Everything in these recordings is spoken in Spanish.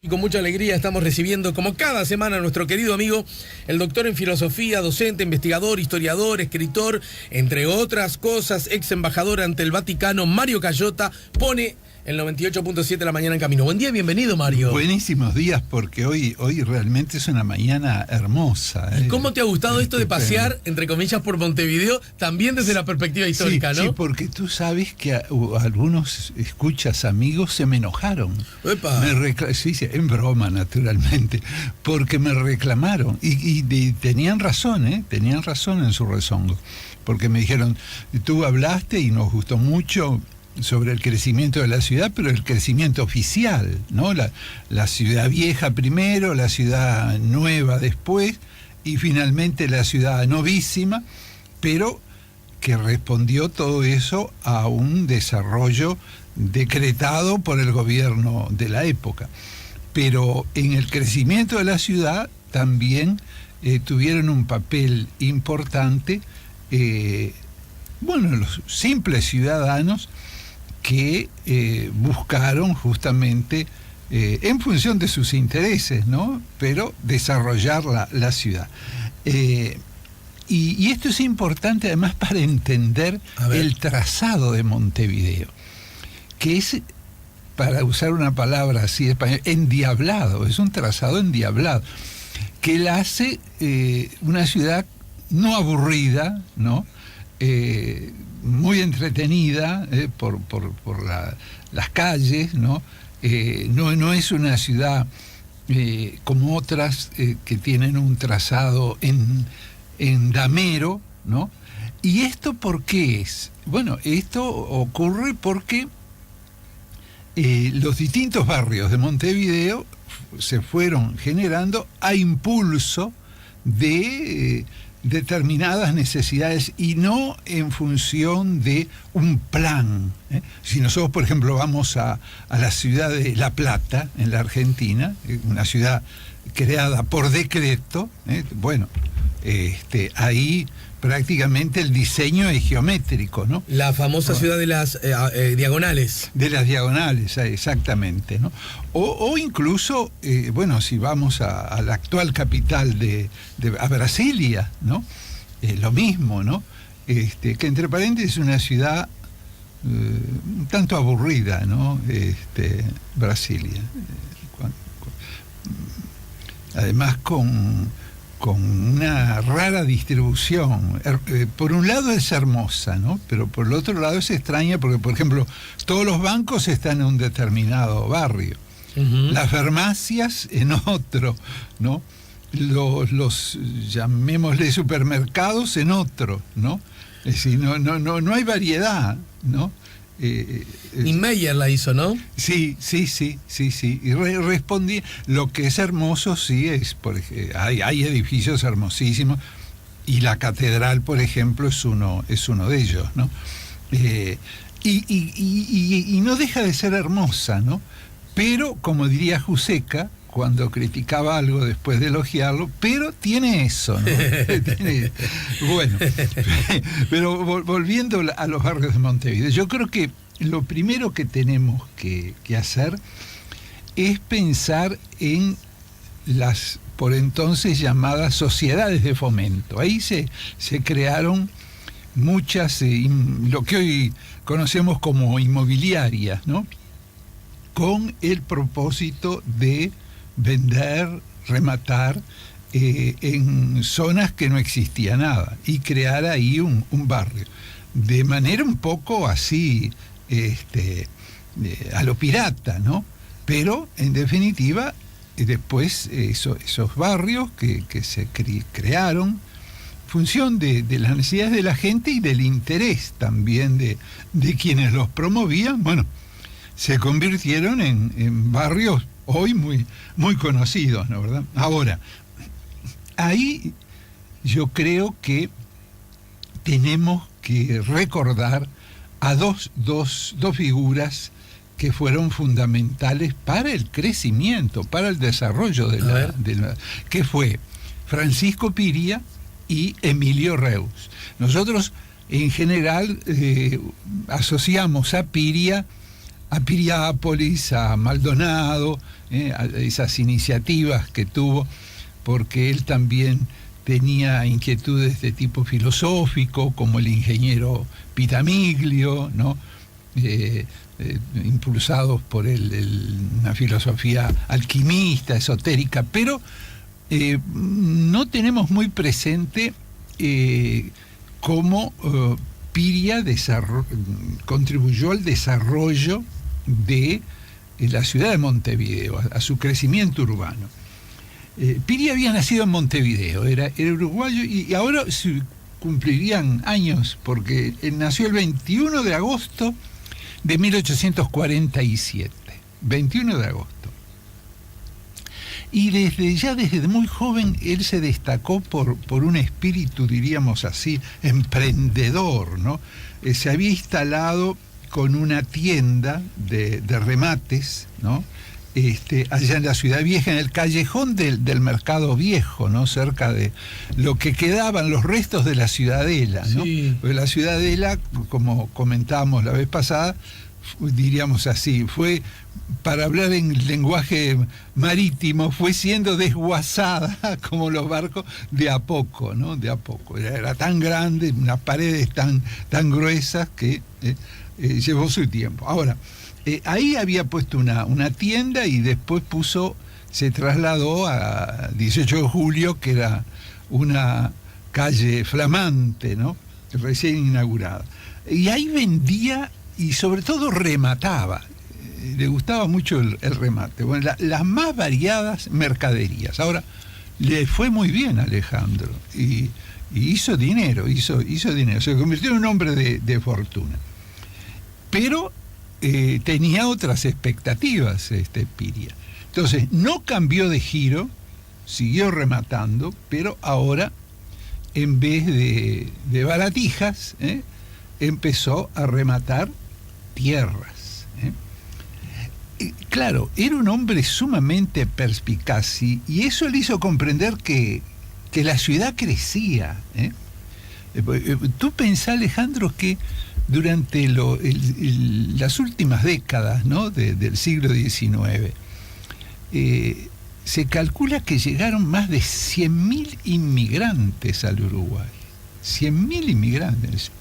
Y con mucha alegría estamos recibiendo, como cada semana, a nuestro querido amigo, el doctor en filosofía, docente, investigador, historiador, escritor, entre otras cosas, ex embajador ante el Vaticano, Mario Cayota, pone el 98.7 La Mañana en camino. Buen día, bienvenido, Mario. Buenísimos días, porque hoy realmente es una mañana hermosa. ¿Y cómo te ha gustado esto de pasear, entre comillas, por Montevideo, también desde la perspectiva histórica, sí, no? Sí, porque tú sabes que algunos escuchas amigos se me enojaron. ¡Epa! Sí, en broma, naturalmente, porque me reclamaron. Y tenían razón, tenían razón en su rezongo. Porque me dijeron, tú hablaste y nos gustó mucho sobre el crecimiento de la ciudad, pero el crecimiento oficial, ¿no? La ciudad vieja primero, la ciudad nueva después, y finalmente la ciudad novísima, pero que respondió todo eso a un desarrollo decretado por el gobierno de la época. Pero en el crecimiento de la ciudad también tuvieron un papel importante, los simples ciudadanos que buscaron justamente, en función de sus intereses, ¿no? Pero desarrollar la ciudad. Y esto es importante además para entender el trazado de Montevideo, que es, para usar una palabra así español, endiablado, es un trazado endiablado, que la hace una ciudad no aburrida, ¿no? Muy entretenida por las calles, ¿no? No es una ciudad como otras que tienen un trazado en damero, ¿no? ¿Y esto por qué es? Bueno, esto ocurre porque los distintos barrios de Montevideo se fueron generando a impulso de determinadas necesidades y no en función de un plan. Si nosotros, por ejemplo, vamos a la ciudad de La Plata, en la Argentina, una ciudad creada por decreto, ahí prácticamente el diseño es geométrico, ¿no? La famosa ciudad de las diagonales. De las diagonales, exactamente, ¿no? O incluso, si vamos a la actual capital a Brasilia, ¿no? Lo mismo, ¿no? Que entre paréntesis es una ciudad un tanto aburrida, ¿no? Brasilia. Además con una rara distribución. Por un lado es hermosa, ¿no? Pero por el otro lado es extraña porque, por ejemplo, todos los bancos están en un determinado barrio. Uh-huh. Las farmacias en otro, ¿no? Los llamémosle supermercados en otro, ¿no? Es decir, no hay variedad, ¿no? Y Meyer la hizo, ¿no? Sí. Y respondí, lo que es hermoso, sí, es, hay edificios hermosísimos, y la catedral, por ejemplo, es uno de ellos, ¿no? Y no deja de ser hermosa, ¿no? Pero, como diría Juseca, cuando criticaba algo después de elogiarlo, pero tiene eso, ¿no? Bueno, pero volviendo a los barrios de Montevideo, yo creo que lo primero que tenemos que hacer es pensar en las por entonces llamadas sociedades de fomento. Ahí se crearon muchas, lo que hoy conocemos como inmobiliarias, ¿no? Con el propósito de vender, rematar en zonas que no existía nada y crear ahí un barrio. De manera un poco así, a lo pirata, ¿no? Pero, en definitiva, después esos barrios que se crearon en función de las necesidades de la gente y del interés también de quienes los promovían, se convirtieron en barrios hoy muy conocidos, ¿no? ¿Verdad? Ahora, ahí yo creo que tenemos que recordar a dos figuras que fueron fundamentales para el crecimiento, para el desarrollo que fue Francisco Piria y Emilio Reus. Nosotros, en general, asociamos a Piria a Piriápolis, a Maldonado, a esas iniciativas que tuvo, porque él también tenía inquietudes de tipo filosófico, como el ingeniero Pitamiglio, ¿no? Impulsados por una filosofía alquimista, esotérica, pero no tenemos muy presente cómo Piria contribuyó al desarrollo de la ciudad de Montevideo, a su crecimiento urbano. Piria había nacido en Montevideo, era uruguayo, y ahora cumplirían años, porque él nació el 21 de agosto de 1847, 21 de agosto. Y desde muy joven él se destacó por un espíritu, diríamos así, emprendedor, ¿no? Se había instalado con una tienda de remates, ¿no? Allá en la Ciudad Vieja, en el callejón del Mercado Viejo, ¿no? Cerca de lo que quedaban, los restos de la Ciudadela, ¿no? Sí. Porque la Ciudadela, como comentábamos la vez pasada, diríamos así, fue, para hablar en lenguaje marítimo, fue siendo desguazada como los barcos de a poco, ¿no? De a poco. Era tan grande, unas paredes tan gruesas que llevó su tiempo. Ahora, ahí había puesto una tienda y después se trasladó a 18 de julio, que era una calle flamante, ¿no? Recién inaugurada. Y ahí vendía y sobre todo remataba. Le gustaba mucho el remate. Bueno, las más variadas mercaderías. Ahora, le fue muy bien a Alejandro y hizo dinero, se convirtió en un hombre de fortuna. Pero tenía otras expectativas Piria. Entonces, no cambió de giro, siguió rematando, pero ahora, en vez de baratijas, empezó a rematar tierras. Claro, era un hombre sumamente perspicaz y eso le hizo comprender que la ciudad crecía. Tú pensás, Alejandro, que durante las últimas décadas, ¿no? del siglo XIX, se calcula que llegaron más de 100.000 inmigrantes al Uruguay. 100.000 inmigrantes.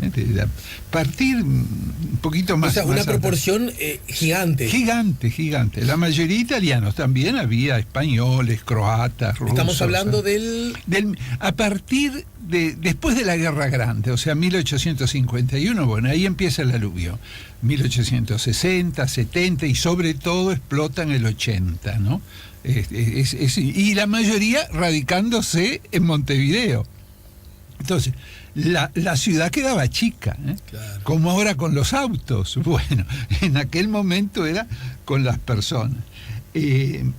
A partir un poquito más. O sea, una proporción gigante. Gigante. La mayoría italianos, también había españoles, croatas, rusos. Estamos hablando a partir después de la Guerra Grande, o sea, 1851, bueno, ahí empieza el aluvio. 1860, 70 y sobre todo explota en el 80, ¿no? Y la mayoría radicándose en Montevideo. Entonces, la ciudad quedaba chica, Claro. Como ahora con los autos. Bueno, en aquel momento era con las personas. Y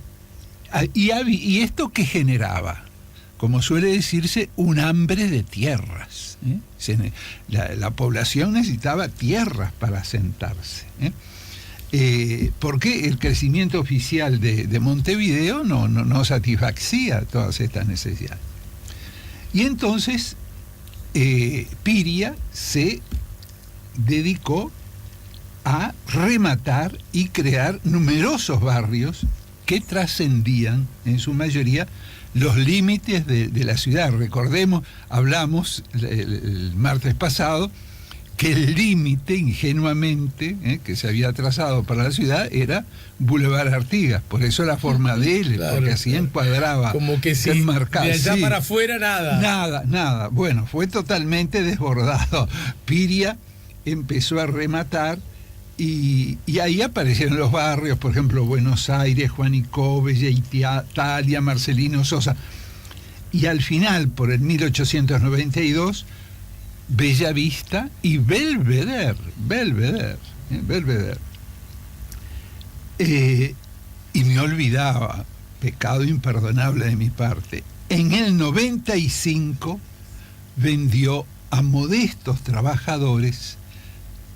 esto que generaba, como suele decirse, un hambre de tierras. La población necesitaba tierras para asentarse. Porque el crecimiento oficial de Montevideo no satisfacía todas estas necesidades. Y entonces Piria se dedicó a rematar y crear numerosos barrios que trascendían en su mayoría los límites de la ciudad. Recordemos, hablamos el martes pasado, que el límite, ingenuamente, que se había trazado para la ciudad era Boulevard Artigas. Por eso la forma de él, claro, porque así encuadraba. Como que sí, enmarcaba, de allá sí. para afuera nada. Nada. Bueno, fue totalmente desbordado. Piria empezó a rematar y ahí aparecieron los barrios, por ejemplo, Buenos Aires, Juanico, Bella Italia, Marcelino Sosa. Y al final, por el 1892, Bella Vista y Belvedere. Y me olvidaba, pecado imperdonable de mi parte, en el 95 vendió a modestos trabajadores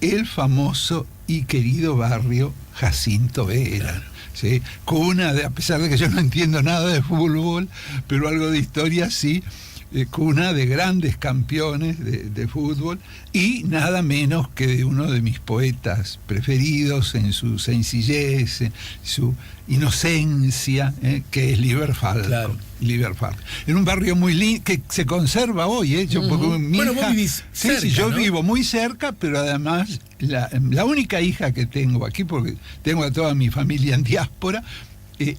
el famoso y querido barrio Jacinto Vera. ¿Sí? A pesar de que yo no entiendo nada de fútbol, pero algo de historia sí, cuna de grandes campeones de fútbol, y nada menos que de uno de mis poetas preferidos en su sencillez, en su inocencia, que es Liber Falco. Claro. Liber Falco. En un barrio muy lindo, que se conserva hoy. Yo, porque mi bueno, hija, vos vivís cerca, sí, yo ¿no? vivo muy cerca, pero además la única hija que tengo aquí, porque tengo a toda mi familia en diáspora,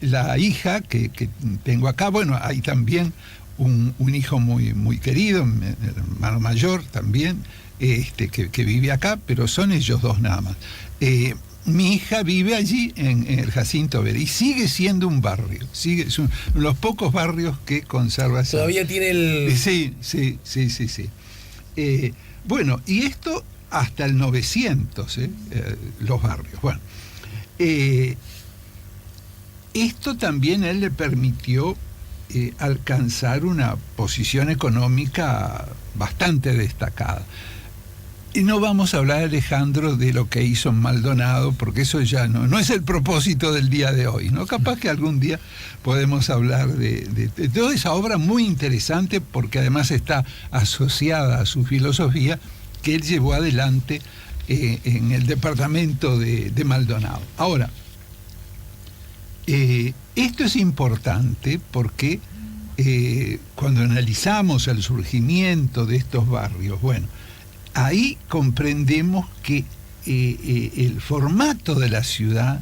la hija que tengo acá, bueno, hay también un hijo muy, muy querido, mi hermano mayor también, que vive acá, pero son ellos dos nada más. Mi hija vive allí en el Jacinto Vera, y sigue siendo un barrio, es uno de los pocos barrios que conserva. Todavía tiene el... Sí. Bueno, y esto hasta el 900, los barrios. Bueno, esto también a él le permitió alcanzar una posición económica bastante destacada. Y no vamos a hablar, Alejandro, de lo que hizo en Maldonado, porque eso ya no es el propósito del día de hoy, ¿no? Capaz que algún día podemos hablar de toda esa obra muy interesante, porque además está asociada a su filosofía que él llevó adelante en el departamento de Maldonado. Ahora, esto es importante porque cuando analizamos el surgimiento de estos barrios, bueno, ahí comprendemos que el formato de la ciudad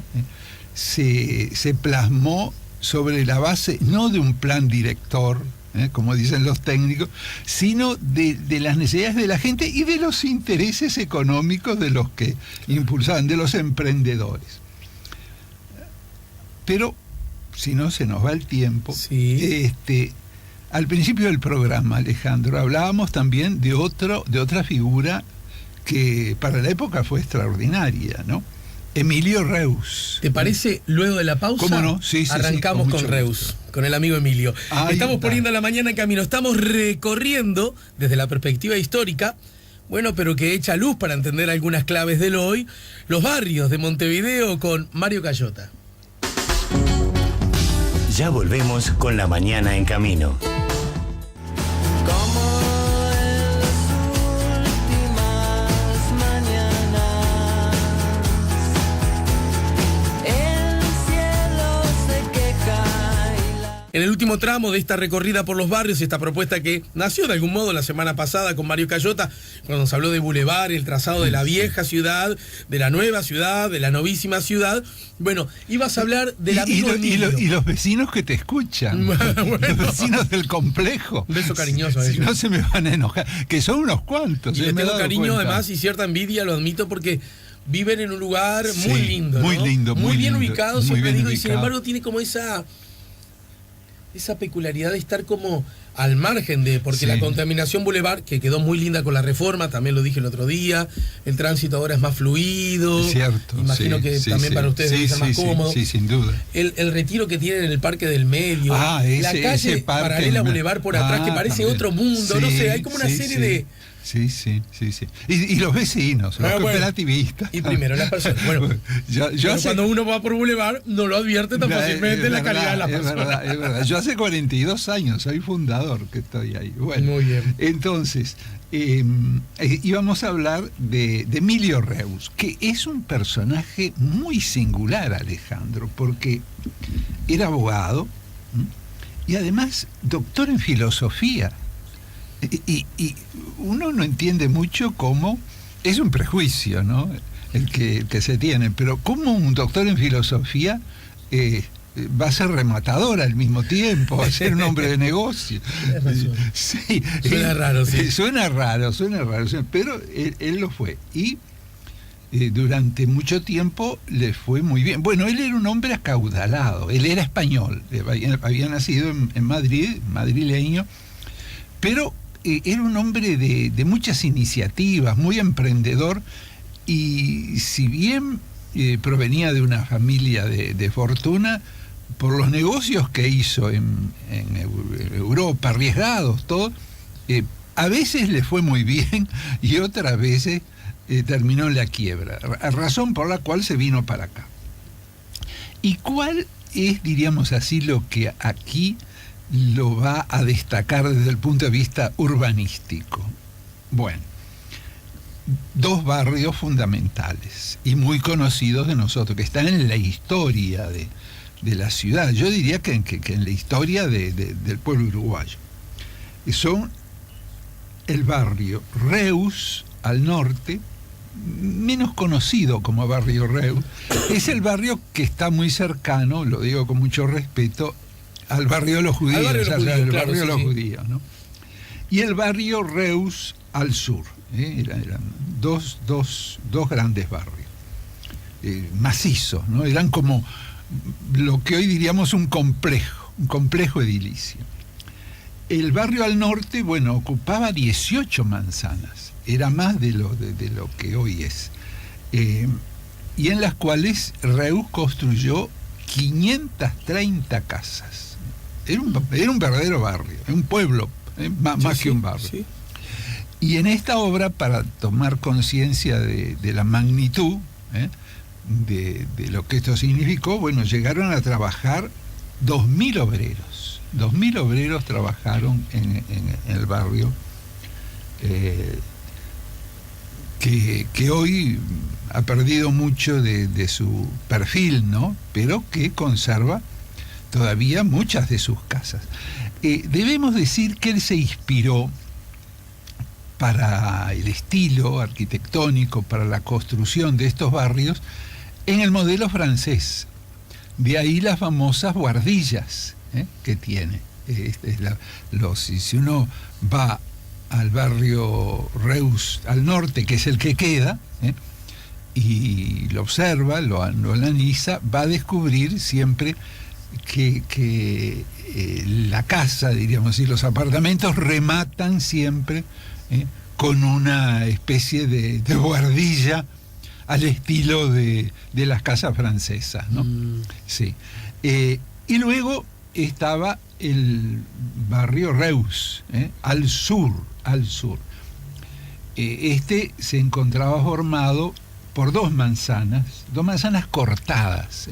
se plasmó sobre la base no de un plan director, como dicen los técnicos, sino de las necesidades de la gente y de los intereses económicos de los que impulsaban, de los emprendedores. Pero, si no se nos va el tiempo, sí. Al principio del programa, Alejandro, hablábamos también de otra figura que para la época fue extraordinaria, ¿no? Emilio Reus. ¿Te parece, luego de la pausa? ¿Cómo no? Sí, arrancamos con Reus, con el amigo Emilio. Estamos poniendo la mañana en camino, estamos recorriendo desde la perspectiva histórica, bueno, pero que echa luz para entender algunas claves del hoy, los barrios de Montevideo con Mario Cayota. Ya volvemos con la mañana en camino. En el último tramo de esta recorrida por los barrios, esta propuesta que nació de algún modo la semana pasada con Mario Cayota, cuando nos habló de Boulevard, el trazado de la vieja ciudad, de la nueva ciudad, de la novísima ciudad. Bueno, ibas a hablar del amigo Emilio. Y los vecinos que te escuchan, bueno, los vecinos del complejo. Un beso cariñoso a ellos. Si no se me van a enojar, que son unos cuantos. Y les tengo cariño además y cierta envidia, lo admito, porque viven en un lugar muy lindo, ¿no? Muy lindo, muy bien lindo, ubicado, siempre digo, y sin embargo tiene como esa peculiaridad de estar como al margen de, porque la contaminación Boulevard, que quedó muy linda con la reforma, también lo dije el otro día, el tránsito ahora es más fluido, cierto, imagino que también para ustedes debe ser más cómodo. Sí, sin duda. El retiro que tienen en el Parque del Medio, la calle paralela a Boulevard por atrás, que parece también otro mundo, no sé, hay como una serie de... Sí. Y los vecinos, los cooperativistas. Y primero las personas. Bueno, cuando uno va por Boulevard no lo advierte tan fácilmente la calidad de las personas. Es verdad. Yo hace 42 años soy fundador que estoy ahí. Bueno, muy bien. Entonces, íbamos a hablar de Emilio Reus, que es un personaje muy singular, Alejandro, porque era abogado y además doctor en filosofía. Y uno no entiende mucho cómo, es un prejuicio, ¿no? El que se tiene, pero cómo un doctor en filosofía va a ser rematador al mismo tiempo, va a ser un hombre de negocio. Sí, suena raro, sí. Suena raro, pero él lo fue. Y durante mucho tiempo le fue muy bien. Bueno, él era un hombre acaudalado, él era español, había nacido en Madrid, madrileño, pero era un hombre de muchas iniciativas, muy emprendedor, y si bien provenía de una familia de fortuna, por los negocios que hizo en Europa, arriesgados, todo, a veces le fue muy bien y otras veces terminó en la quiebra, razón por la cual se vino para acá. ¿Y cuál es, diríamos así, lo que aquí lo va a destacar desde el punto de vista urbanístico. Bueno, dos barrios fundamentales y muy conocidos de nosotros, que están en la historia de la ciudad, yo diría que en la historia del pueblo uruguayo. Y son el barrio Reus al norte, menos conocido como barrio Reus, es el barrio que está muy cercano, lo digo con mucho respeto, al barrio de los judíos, judíos, ¿no? Y el barrio Reus al sur, eran dos grandes barrios, macizos, ¿no? Eran como lo que hoy diríamos un complejo edilicio. El barrio al norte, bueno, ocupaba 18 manzanas, era más de lo que hoy es, y en las cuales Reus construyó 530 casas. Era un verdadero barrio, un pueblo, más que un barrio. Sí. Y en esta obra, para tomar conciencia de la magnitud de lo que esto significó, bueno, llegaron a trabajar 2.000 obreros. 2.000 obreros trabajaron en el barrio, que hoy ha perdido mucho de su perfil, ¿no? Pero que conserva todavía muchas de sus casas. Debemos decir que él se inspiró para el estilo arquitectónico, para la construcción de estos barrios, en el modelo francés. De ahí las famosas buhardillas que tiene. Si uno va al barrio Reus al norte, que es el que queda, y lo observa, lo analiza, va a descubrir siempre que la casa, diríamos así, los apartamentos rematan siempre con una especie de buhardilla al estilo de las casas francesas, ¿no? Sí. Y luego estaba el barrio Reus, al sur. Este se encontraba formado por dos manzanas cortadas,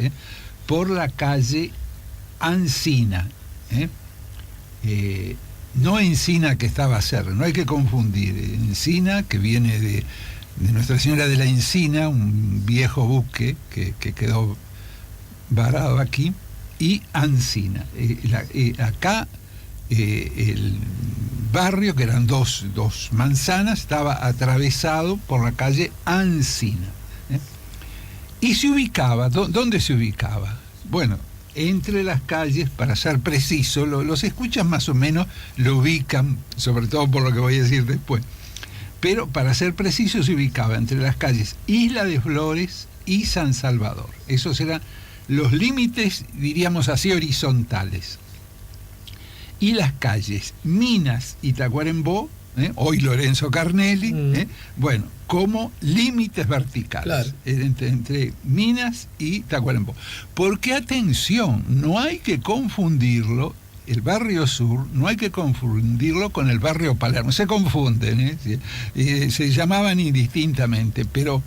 por la calle Ancina, no Encina, que estaba cerca, no hay que confundir. Encina, que viene de Nuestra Señora de la Encina, un viejo buque que quedó varado aquí, y Ancina. Acá el barrio, que eran dos manzanas, estaba atravesado por la calle Ancina. Y se ubicaba, ¿dónde se ubicaba? Bueno, entre las calles, para ser preciso, los escuchas más o menos lo ubican, sobre todo por lo que voy a decir después, pero para ser preciso se ubicaba entre las calles Isla de Flores y San Salvador. Esos eran los límites, diríamos así, horizontales. Y las calles Minas y Tacuarembó, hoy Lorenzo Carnelli, bueno, como límites verticales, claro, entre Minas y Tacuarembó. Porque, atención, no hay que confundirlo, el barrio sur, no hay que confundirlo con el barrio Palermo. Se confunden, se llamaban indistintamente, pero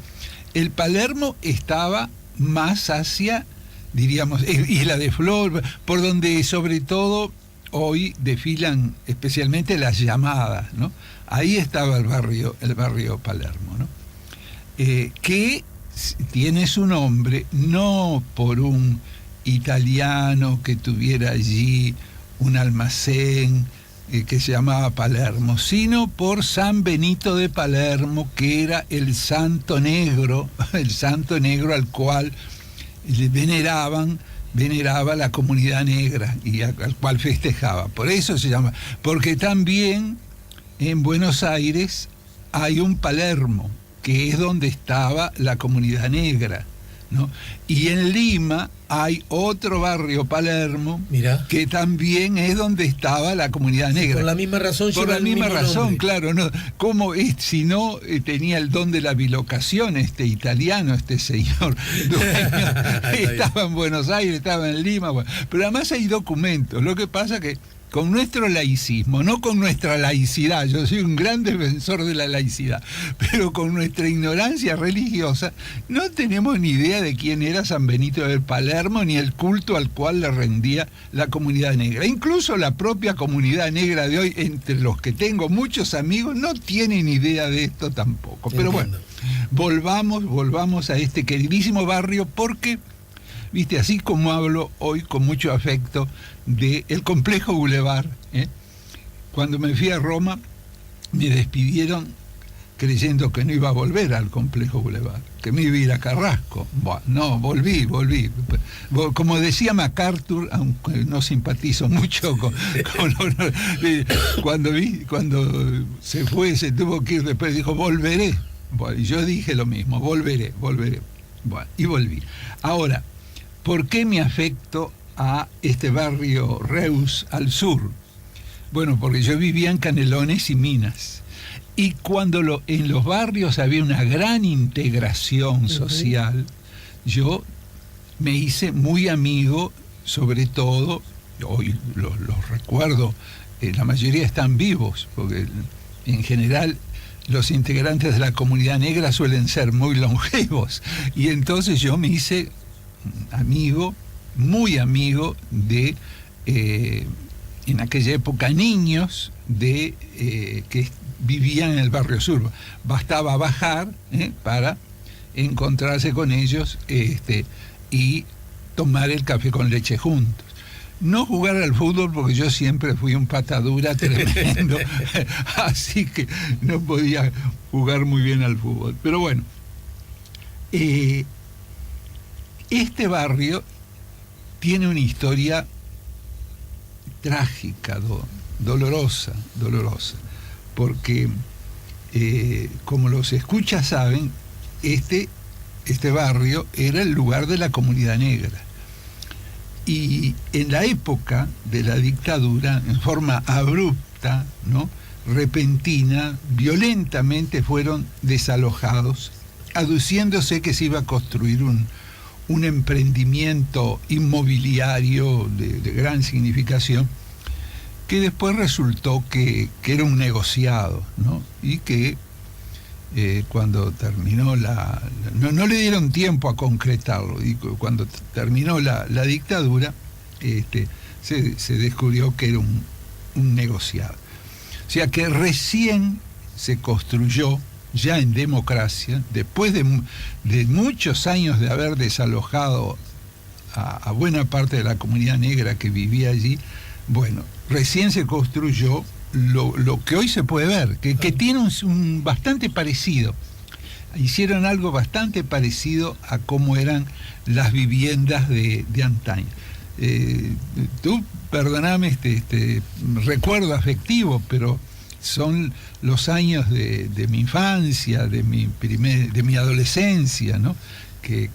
el Palermo estaba más hacia, diríamos, Isla de Flor, por donde sobre todo hoy desfilan especialmente las llamadas, ¿no? Ahí estaba el barrio Palermo, ¿no? Que tiene su nombre no por un italiano que tuviera allí un almacén que se llamaba Palermo, sino por San Benito de Palermo, que era el santo negro al cual le veneraba la comunidad negra y al cual festejaba. Por eso se llama, porque también en Buenos Aires hay un Palermo, que es donde estaba la comunidad negra, ¿no? Y en Lima hay otro barrio Palermo, mirá, que también es donde estaba la comunidad negra. Por la misma razón. Por la misma razón, claro, ¿no? Como si no tenía el don de la bilocación este italiano, este señor dueño, estaba en Buenos Aires, estaba en Lima, bueno. Pero además hay documentos. Lo que pasa que con nuestro laicismo, no con nuestra laicidad, yo soy un gran defensor de la laicidad, pero con nuestra ignorancia religiosa no tenemos ni idea de quién era San Benito de Palermo ni el culto al cual le rendía la comunidad negra. Incluso la propia comunidad negra de hoy, entre los que tengo muchos amigos, no tienen idea de esto tampoco. Pero bueno, volvamos a este queridísimo barrio porque, viste, así como hablo hoy con mucho afecto del complejo Boulevard, cuando me fui a Roma me despidieron creyendo que no iba a volver al complejo Boulevard, que me iba a ir a Carrasco. Bueno, no, volví. Como decía MacArthur, aunque no simpatizo mucho cuando se fue, se tuvo que ir después, dijo, volveré. Bueno, y yo dije lo mismo, volveré. Bueno, y volví. Ahora, ¿por qué me afecto a este barrio Reus al sur? Bueno, porque yo vivía en Canelones y Minas. Y cuando en los barrios había una gran integración social, yo me hice muy amigo, sobre todo, hoy los recuerdo, la mayoría están vivos, porque en general los integrantes de la comunidad negra suelen ser muy longevos. Y entonces yo me hice amigo, muy amigo de, en aquella época, niños que vivían en el barrio sur. Bastaba bajar para encontrarse con ellos y tomar el café con leche juntos. No jugar al fútbol porque yo siempre fui un patadura tremendo, así que no podía jugar muy bien al fútbol. Pero bueno, este barrio tiene una historia trágica, dolorosa, porque como los escuchas saben, este barrio era el lugar de la comunidad negra. Y en la época de la dictadura, en forma abrupta, ¿no?, repentina, violentamente fueron desalojados, aduciéndose que se iba a construir un emprendimiento inmobiliario de gran significación, que después resultó que era un negociado, ¿no? Y que cuando terminó no le dieron tiempo a concretarlo, y cuando terminó la dictadura, se descubrió que era un negociado. O sea que recién se construyó, ya en democracia, después de muchos años de haber desalojado a buena parte de la comunidad negra que vivía allí, bueno, recién se construyó lo que hoy se puede ver, que tiene un bastante parecido. Hicieron algo bastante parecido a cómo eran las viviendas de antaño. Tú, perdoname este recuerdo afectivo, pero son los años de mi infancia, de mi adolescencia, ¿no? Que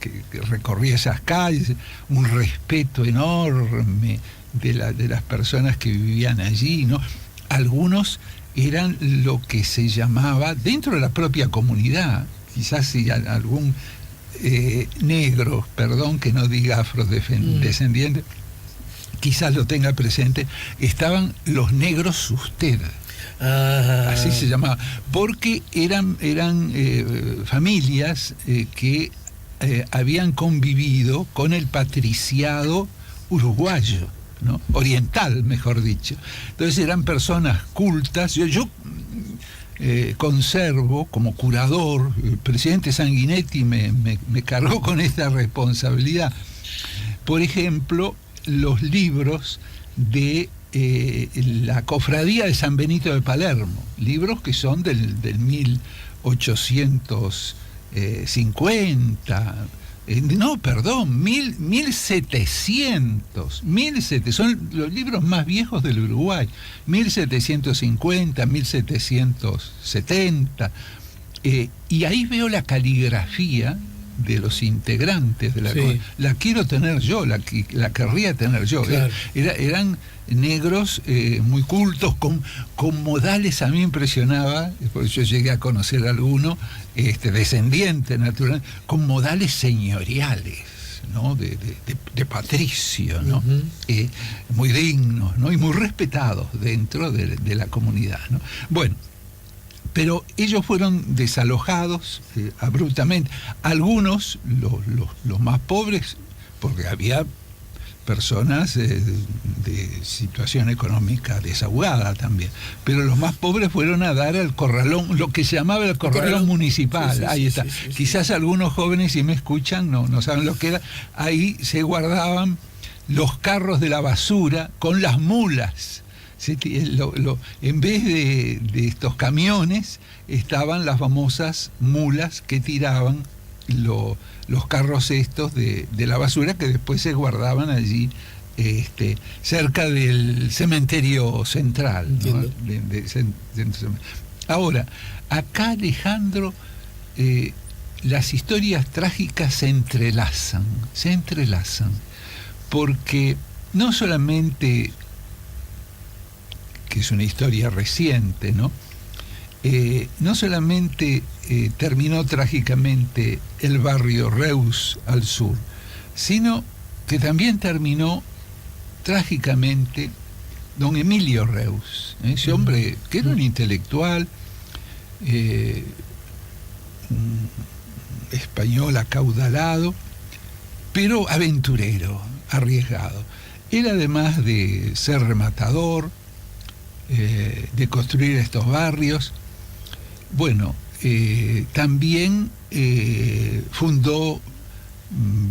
recorrí esas calles, un respeto enorme de las personas que vivían allí, ¿no? Algunos eran lo que se llamaba, dentro de la propia comunidad, quizás si algún negro, perdón que no diga afrodescendiente, quizás lo tenga presente, estaban los negros usted. Así se llamaba, porque eran familias que habían convivido con el patriciado uruguayo, ¿no? Oriental, mejor dicho. Entonces eran personas cultas. Yo conservo como curador, el presidente Sanguinetti me cargó con esta responsabilidad. Por ejemplo, los libros de la cofradía de San Benito de Palermo, libros que son del 1850, 1700, son los libros más viejos del Uruguay, 1750, 1770, y ahí veo la caligrafía de los integrantes de la quiero tener yo, la querría tener yo. Claro. Eran negros muy cultos, con modales. A mí me impresionaba, porque yo llegué a conocer a alguno, descendiente natural, con modales señoriales, ¿no? de patricio, ¿no? Uh-huh. Muy dignos, ¿no? Y muy respetados dentro de la comunidad, ¿no? Bueno, pero ellos fueron desalojados abruptamente. Algunos, los más pobres, porque había personas de situación económica desahogada también, pero los más pobres fueron a dar al corralón, lo que se llamaba el corralón municipal. Sí, ahí está. Sí. Quizás algunos jóvenes, si me escuchan, no saben lo que era. Ahí se guardaban los carros de la basura con las mulas. En vez de estos camiones estaban las famosas mulas que tiraban los carros estos de la basura, que después se guardaban allí cerca del cementerio central, ¿no? Ahora, acá, Alejandro, las historias trágicas se entrelazan, porque no solamente que es una historia reciente, ¿no? No solamente terminó trágicamente el barrio Reus al sur, sino que también terminó trágicamente don Emilio Reus, ese hombre que era un intelectual, un español acaudalado, pero aventurero, arriesgado. Él, además de ser rematador, de construir estos barrios, bueno, también fundó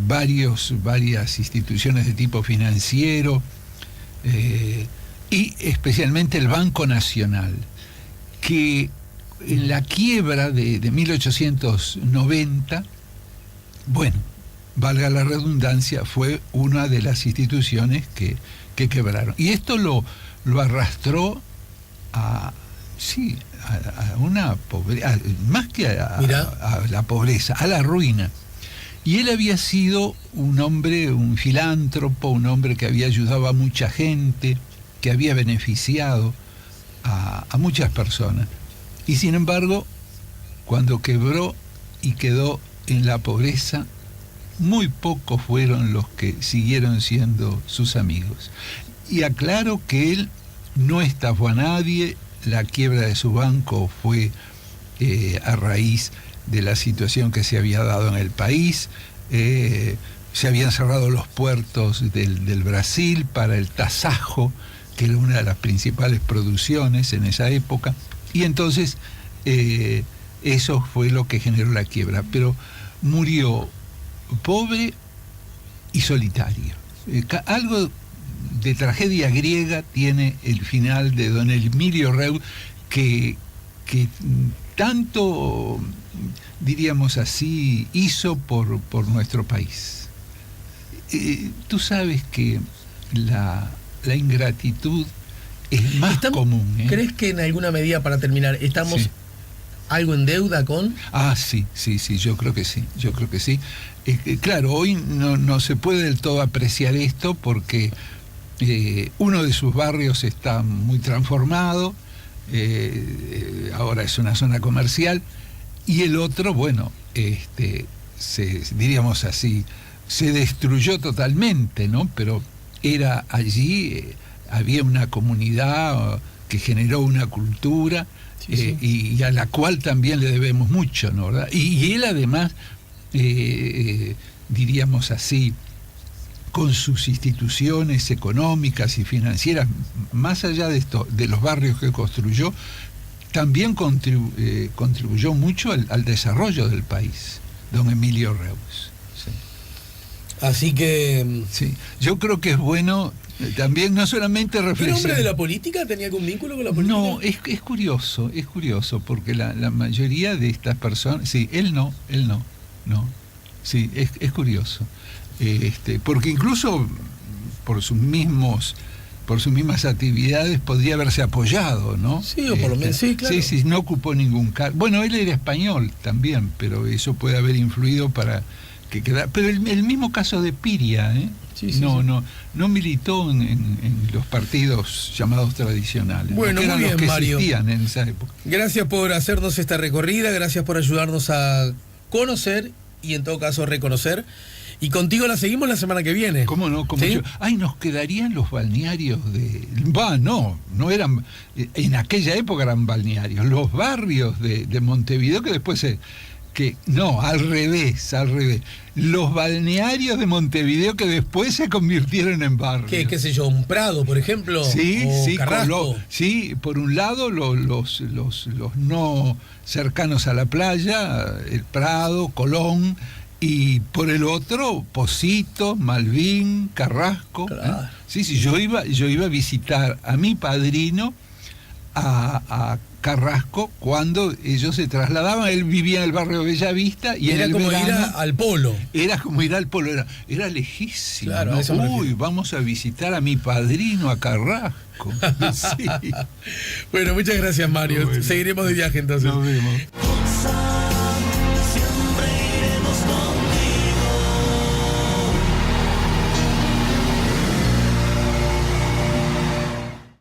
varias instituciones de tipo financiero, y especialmente el Banco Nacional, que en la quiebra de 1890, bueno, valga la redundancia, fue una de las instituciones que quebraron. Y esto lo arrastró a una pobreza, más que a la pobreza, a la ruina. Y él había sido un hombre, un filántropo, un hombre que había ayudado a mucha gente, que había beneficiado a muchas personas. Y sin embargo, cuando quebró y quedó en la pobreza, muy pocos fueron los que siguieron siendo sus amigos. Y aclaro que él no estafó a nadie. La quiebra de su banco fue a raíz de la situación que se había dado en el país. Se habían cerrado los puertos del Brasil para el tasajo, que era una de las principales producciones en esa época, y entonces eso fue lo que generó la quiebra. Pero murió pobre y solitario. Algo de tragedia griega tiene el final de don Emilio Reus, que tanto, diríamos así, hizo por nuestro país. Tú sabes que la ingratitud es más común. ¿Crees que en alguna medida, para terminar, estamos algo en deuda con? Sí, yo creo que sí. Claro, hoy no se puede del todo apreciar esto porque uno de sus barrios está muy transformado, ahora es una zona comercial, y el otro, bueno, diríamos así, se destruyó totalmente, ¿no? Pero era allí, había una comunidad que generó una cultura, y a la cual también le debemos mucho, ¿no? ¿Verdad? Y él además, diríamos así, con sus instituciones económicas y financieras, más allá de los barrios que construyó, también contribuyó mucho al desarrollo del país, don Emilio Reus. Sí. Así que... Sí, yo creo que es bueno también no solamente reflexionar... ¿Pero hombre de la política? ¿Tenía algún vínculo con la política? No, es curioso, porque la mayoría de estas personas... Sí, él no. Sí, es curioso. Porque incluso por sus mismas actividades podría haberse apoyado, ¿no? Sí, o por lo menos, sí, claro. Sí, no ocupó ningún cargo. Bueno, él era español también, pero eso puede haber influido para que quedara. Pero el mismo caso de Piria, no militó en los partidos llamados tradicionales. Bueno, que eran muy bien, los que Mario. existían en esa época. Gracias por hacernos esta recorrida, gracias por ayudarnos a conocer y en todo caso reconocer Y contigo la seguimos la semana que viene. ¿Cómo no? ¿Sí? Ay, nos quedarían los balnearios de... no eran... En aquella época eran balnearios. Los barrios de Montevideo que después se... al revés. Los balnearios de Montevideo que después se convirtieron en barrios. ¿Qué sé yo? ¿Un Prado, por ejemplo? Sí, ¿O sí, Carrasco? sí, por un lado los no cercanos a la playa, el Prado, Colón, y por el otro, Pocito, Malvin, Carrasco. Claro. Sí, yo iba a visitar a mi padrino a Carrasco cuando ellos se trasladaban. Él vivía en el barrio Bellavista y Era en el como verano, ir al polo. era como ir al polo, era lejísimo. Claro, ¿no? a eso me refiero. Vamos a visitar a mi padrino a Carrasco. Sí. Bueno, muchas gracias, Mario. Bueno. Seguiremos de viaje entonces. Nos vemos.